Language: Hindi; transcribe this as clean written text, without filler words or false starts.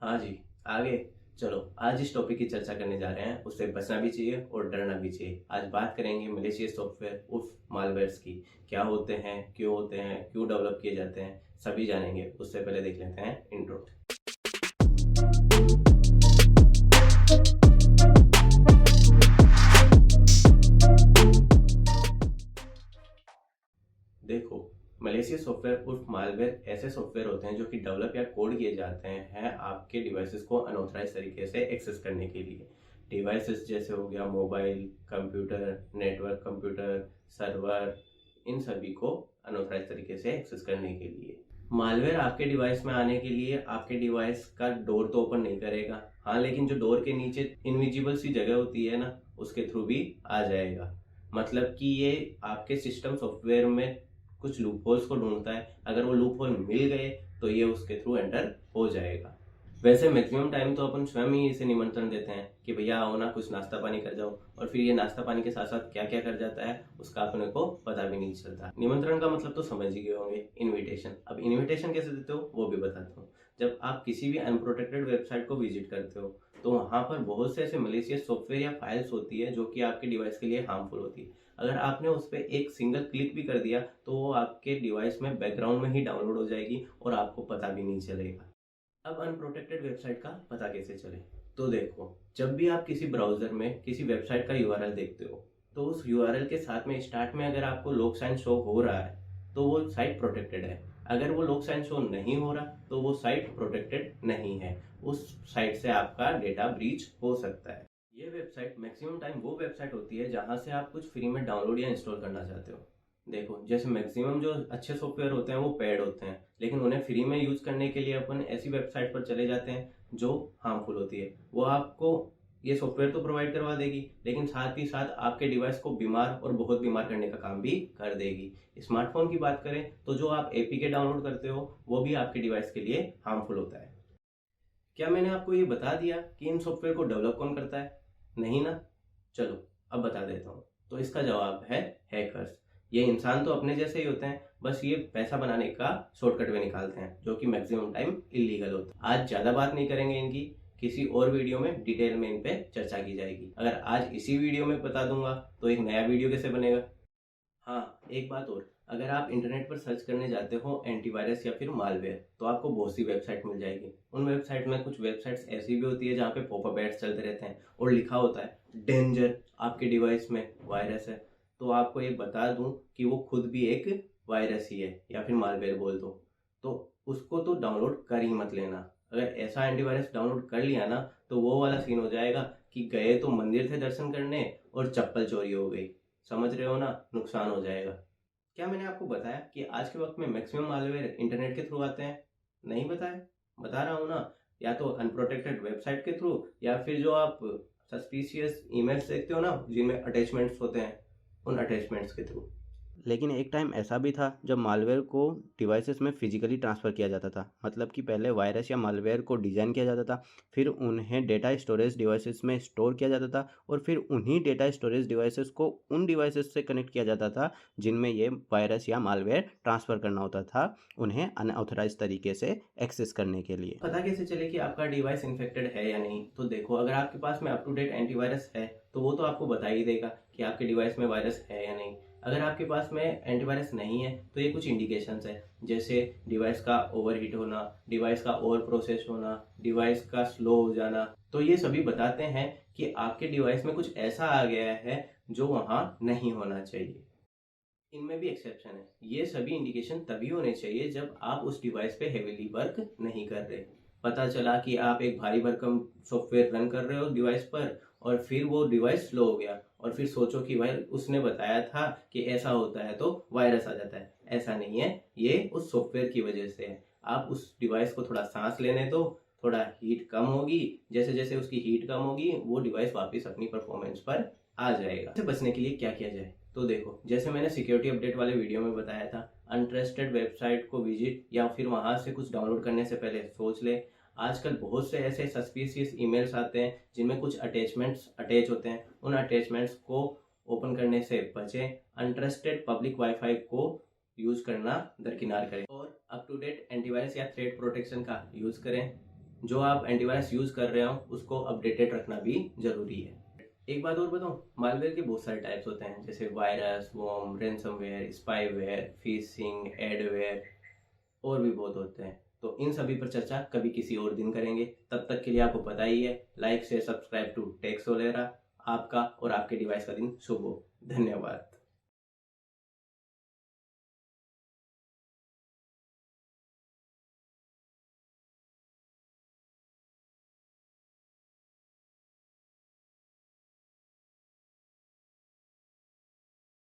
हाँ जी, आगे चलो। आज जिस टॉपिक की चर्चा करने जा रहे हैं उससे बचना भी चाहिए और डरना भी चाहिए। आज बात करेंगे मलेशियस सॉफ्टवेयर उर्फ मालवेयर्स की। क्या होते हैं, क्यों होते हैं, क्यों डेवलप किए जाते हैं, सभी जानेंगे। उससे पहले देख लेते हैं इंट्रो। देखो, मलेशियस सॉफ्टवेयर उर्फ मालवेयर ऐसे सॉफ्टवेयर होते हैं जो कि डेवलप या कोड किए जाते हैं आपके डिवाइसेस को अनऑथराइज तरीके से एक्सेस करने के लिए। डिवाइसेस जैसे हो गया mobile, computer, network computer, server, इन सभी को अनऑथराइज तरीके से एक्सेस करने के लिए। मालवेयर आपके डिवाइस में आने के लिए आपके डिवाइस का डोर तो ओपन नहीं करेगा, हाँ, लेकिन जो डोर के नीचे इनविजिबल सी जगह होती है ना, उसके थ्रू भी आ जाएगा। मतलब कि ये आपके सिस्टम सॉफ्टवेयर में कुछ लूप होल्स को ढूंढता है। अगर वो लूप होल मिल गए तो ये उसके थ्रू एंटर हो जाएगा। वैसे मैक्सिमम टाइम तो अपन स्वयं ही इसे निमंत्रण देते हैं कि भैया आओ ना, कुछ नाश्ता पानी कर जाओ, और फिर ये नाश्ता पानी के साथ साथ क्या क्या कर जाता है उसका अपने को पता भी नहीं चलता। निमंत्रण का मतलब तो समझ ही गए होंगे, इनविटेशन। अब इनविटेशन कैसे देते हो वो भी बताता हूँ। जब आप किसी भी अनप्रोटेक्टेड वेबसाइट को विजिट करते हो तो वहां पर बहुत से ऐसे मलेशियस सॉफ्टवेयर या फाइल्स होती है जो कि आपके डिवाइस के लिए हार्मफुल होती है। अगर आपने उस पर एक सिंगल क्लिक भी कर दिया तो वो आपके डिवाइस में बैकग्राउंड में ही डाउनलोड हो जाएगी और आपको पता भी नहीं चलेगा। अब अनप्रोटेक्टेड वेबसाइट का पता कैसे चले? तो देखो, जब भी आप किसी ब्राउजर में किसी वेबसाइट का यूआरएल देखते हो तो उस यूआरएल के साथ में स्टार्ट में अगर आपको लॉक साइन शो हो रहा है तो वो साइट प्रोटेक्टेड है। अगर वो लॉक साइन शो नहीं हो रहा तो वो साइट प्रोटेक्टेड नहीं है। उस साइट से आपका डेटा ब्रीच हो सकता है। ये वेबसाइट मैक्सिमम टाइम वो वेबसाइट होती है जहां से आप कुछ फ्री में डाउनलोड या इंस्टॉल करना चाहते हो। देखो, जैसे मैक्सिमम जो अच्छे सॉफ्टवेयर होते हैं वो पेड होते हैं, लेकिन उन्हें फ्री में यूज करने के लिए अपन ऐसी वेबसाइट पर चले जाते हैं जो हार्मफुल होती है। वो आपको ये सॉफ्टवेयर तो प्रोवाइड करवा देगी, लेकिन साथ ही साथ आपके डिवाइस को बीमार और बहुत बीमार करने का काम भी कर देगी। स्मार्टफोन की बात करें तो जो आप एपीके डाउनलोड करते हो वो भी आपके डिवाइस के लिए हार्मफुल होता है। क्या मैंने आपको ये बता दिया कि इन सॉफ्टवेयर को डेवलप कौन करता है? नहीं ना? चलो, अब बता देता हूँ। तो इसका जवाब है हैकर्स। ये इंसान तो अपने जैसे ही होते हैं, बस ये पैसा बनाने का शॉर्टकट वे निकालते हैं जो कि मैक्सिमम टाइम इलीगल होता है। आज ज्यादा बात नहीं करेंगे इनकी, किसी और वीडियो में डिटेल में इन पे चर्चा की जाएगी। अगर आज इसी वीडियो में बता दूंगा तो एक नया वीडियो कैसे बनेगा? हाँ, एक बात और, अगर आप इंटरनेट पर सर्च करने जाते हो एंटीवायरस या फिर मालवेयर तो आपको बहुत सी वेबसाइट मिल जाएगी। उन वेबसाइट में कुछ वेबसाइट्स ऐसी भी होती है जहाँ पे पॉपअप एड्स चलते रहते हैं और लिखा होता है डेंजर, आपके डिवाइस में वायरस है। तो आपको ये बता दूं कि वो खुद भी एक वायरस ही है या फिर मालवेयर बोल दो। तो उसको तो डाउनलोड कर ही मत लेना। अगर ऐसा एंटीवायरस डाउनलोड कर लिया ना तो वो वाला सीन हो जाएगा कि गए तो मंदिर थे दर्शन करने और चप्पल चोरी हो गई। समझ रहे हो ना? नुकसान हो जाएगा। क्या मैंने आपको बताया कि आज के वक्त में मैक्सिमम मालवेयर इंटरनेट के थ्रू आते हैं? नहीं बताया? बता रहा हूँ ना। या तो अनप्रोटेक्टेड वेबसाइट के थ्रू या फिर जो आप सस्पिशियस ईमेल्स देखते हो ना जिनमें अटैचमेंट्स होते हैं, उन अटैचमेंट्स के थ्रू। लेकिन एक टाइम ऐसा भी था जब मालवेयर को डिवाइसेस में फिजिकली ट्रांसफ़र किया जाता था। मतलब कि पहले वायरस या मालवेयर को डिज़ाइन किया जाता था, फिर उन्हें डेटा स्टोरेज डिवाइसेस में स्टोर किया जाता था और फिर उन्हीं डेटा स्टोरेज डिवाइसेस को उन डिवाइसेस से कनेक्ट किया जाता था जिनमें ये वायरस या मालवेयर ट्रांसफ़र करना होता था, उन्हें अनऑथराइज तरीके से एक्सेस करने के लिए। पता कैसे चले कि आपका डिवाइस इन्फेक्टेड है या नहीं? तो देखो, अगर आपके पास में अप टू डेट एंटीवायरस है तो वो तो आपको बता ही देगा कि आपके डिवाइस में वायरस है या नहीं। अगर आपके पास में एंटीवायरस नहीं है तो ये कुछ इंडिकेशंस है, जैसे डिवाइस का ओवरहीट होना, डिवाइस का ओवर प्रोसेस होना, डिवाइस का स्लो हो जाना। तो ये सभी बताते हैं कि आपके डिवाइस में कुछ ऐसा आ गया है जो वहां नहीं होना चाहिए। इनमें भी एक्सेप्शन है। ये सभी इंडिकेशन तभी होने चाहिए जब आप उस डिवाइस पे हेवीली वर्क नहीं कर रहे। पता चला कि आप एक भारी भरकम सॉफ्टवेयर रन कर रहे हो डिवाइस पर और फिर वो डिवाइस स्लो हो गया और फिर सोचो कि भाई उसने बताया था कि ऐसा होता है तो वायरस आ जाता है। ऐसा नहीं है, ये उस सॉफ्टवेयर की वजह से है। आप उस डिवाइस को थोड़ा सांस लेने दो, थोड़ा हीट कम होगी। जैसे जैसे उसकी हीट कम होगी वो डिवाइस वापस अपनी परफॉर्मेंस पर आ जाएगा। इससे बचने के लिए क्या किया जाए? तो देखो, जैसे मैंने सिक्योरिटी अपडेट वाले वीडियो में बताया था, अनट्रस्टेड वेबसाइट को विजिट या फिर वहां से कुछ डाउनलोड करने से पहले सोच ले। आजकल बहुत से ऐसे सस्पिशियस ईमेल्स आते हैं जिनमें कुछ अटैचमेंट्स अटैच होते हैं। उन अटैचमेंट्स को ओपन करने से बचें। अनट्रस्टेड पब्लिक वाईफाई को यूज करना दरकिनार करें और अप टू डेट एंटीवायरस या थ्रेट प्रोटेक्शन का यूज करें। जो आप एंटीवायरस यूज़ कर रहे हो उसको अपडेटेड रखना भी ज़रूरी है। एक बात और बताऊं, मालवेयर के बहुत सारे टाइप्स होते हैं, जैसे virus, worm, ransomware, spyware, phishing, adware और भी बहुत होते हैं। तो इन सभी पर चर्चा कभी किसी और दिन करेंगे। तब तक के लिए आपको पता ही है, like share subscribe to Tech Solera. आपका और आपके डिवाइस का दिन शुभ हो। धन्यवाद।